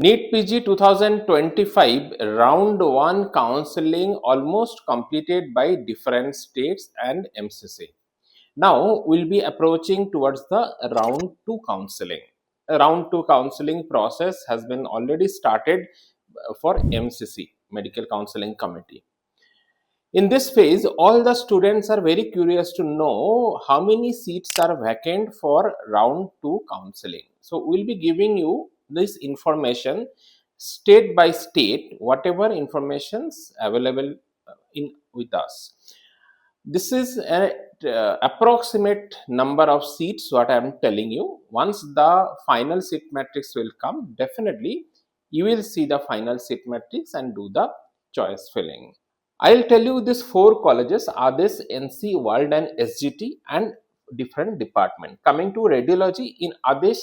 NEET PG 2025 round 1 counseling almost completed by different states and MCC. Now we'll be approaching towards the round 2 counseling. Round 2 counseling process has been already started for MCC, Medical Counseling Committee. In this phase, all the students are very curious to know how many seats are vacant for round 2 counseling. So we'll be giving you this information state by state, whatever informations available in with us. This is an approximate number of seats what I am telling you. Once the final seat matrix will come, definitely you will see the final seat matrix and do the choice filling. I'll tell you these 4 colleges: Adesh, NC, World and SGT, and different department. Coming to radiology, in Adesh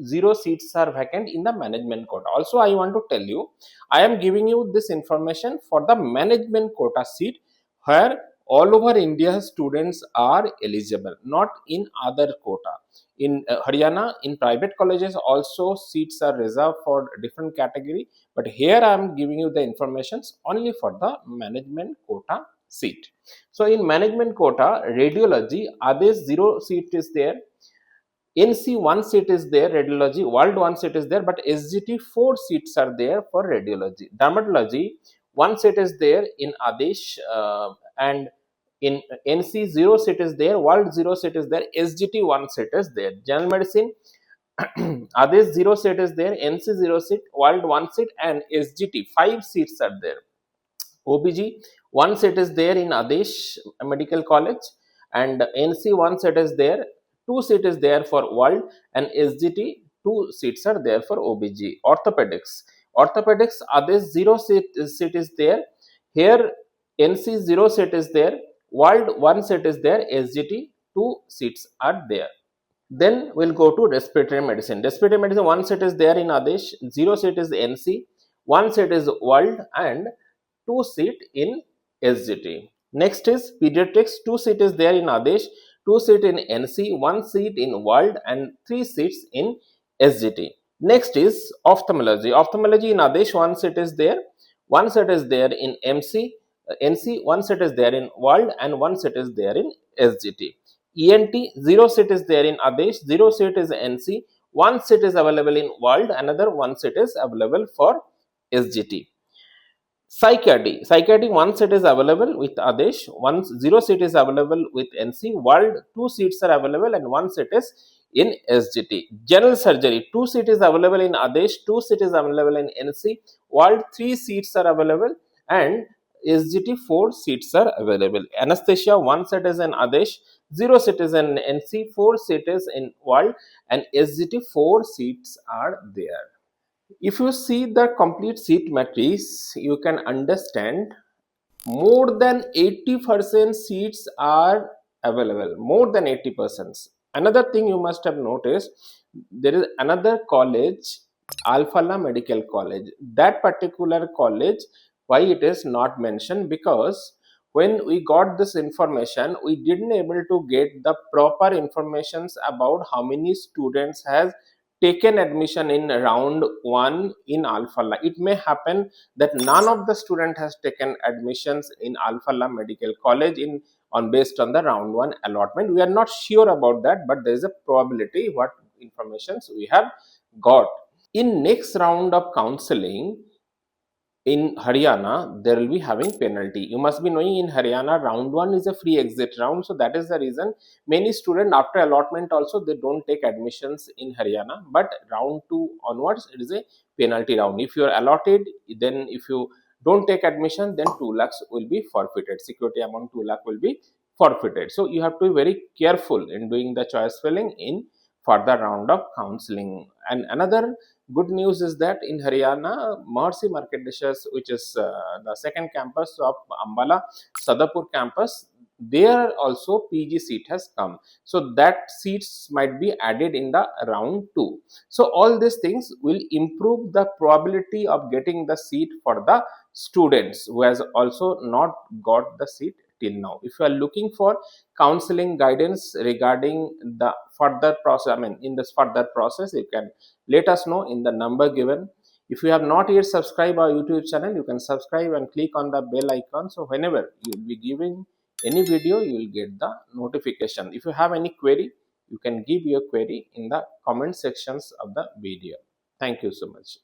0 seats are vacant in the management quota. Also, I want to tell you, I am giving you this information for the management quota seat where all over India students are eligible, not in other quota. In Haryana, in private colleges also seats are reserved for different category, but here I am giving you the informations only for the management quota seat. So in management quota, radiology, Adesh 0 seat is there, NC 1 seat is there, radiology, World 1 seat is there, but SGT 4 seats are there for radiology. Dermatology 1 seat is there in Adesh, and in NC 0 seat is there, World 0 seat is there, SGT 1 seat is there. General medicine, Adesh 0 seat is there, NC 0 seat, World 1 seat, and SGT 5 seats are there. OBG 1 seat is there in Adesh Medical College, and NC 1 seat is there, 2 seat is there for World, and SGT 2 seats are there for OBG. Orthopedics, Adesh 0 seat is there. Here NC 0 seat is there, World 1 seat is there, SGT 2 seats are there. Then we'll go to respiratory medicine. Respiratory medicine 1 seat is there in Adesh, 0 seat is NC, 1 seat is World, and 2 seat in SGT. Next is pediatrics, 2 seat is there in Adesh, 2 seat in NC, 1 seat in World, and 3 seats in SGT. Next is ophthalmology. Ophthalmology in Adesh 1 seat is there, 1 seat is there in NC, 1 seat is there in World, and 1 seat is there in SGT. ENT 0 seat is there in Adesh, 0 seat is NC, 1 seat is available in World, another 1 seat is available for SGT. Psychiatry 1 seat is available with Adesh, 0 seat is available with NC, World 2 seats are available, and 1 seat is in SGT. General surgery 2 seat is available in Adesh, 2 seat is available in NC, World 3 seats are available, and SGT 4 seats are available. Anesthesia 1 seat is in Adesh, 0 seat is in NC, 4 seats is in World, and SGT 4 seats are there. If you see the complete seat matrix, you can understand more than 80% seats are available, more than 80%. Another thing you must have noticed, there is another college, Falah Medical College. That particular college, why it is not mentioned? Because when we got this information, we didn't able to get the proper informations about how many students has taken admission in round 1 in Falah. It may happen that none of the student has taken admissions in Falah Medical College based on the round 1 allotment. We are not sure about that, but there is a probability what informations we have got. In next round of counseling in Haryana, there will be having penalty. You must be knowing in Haryana, round 1 is a free exit round. So that is the reason many students after allotment also they don't take admissions in Haryana. But round 2 onwards, it is a penalty round. If you are allotted, then if you don't take admission, then 2 lakhs will be forfeited. Security amount 2 lakh will be forfeited. So you have to be very careful in doing the choice filling in further round of counseling. And another good news is that in Haryana, Mercy Marketeshas, which is the second campus of Ambala Sadapur campus, there also PG seat has come. So that seats might be added in the round 2. So all these things will improve the probability of getting the seat for the students who has also not got the seat till now. If you are looking for counseling guidance regarding the further process, in this further process, you can let us know in the number given. If you have not yet subscribed our YouTube channel, you can subscribe and click on the bell icon. So whenever you will be giving any video, you will get the notification. If you have any query, you can give your query in the comment sections of the video. Thank you so much.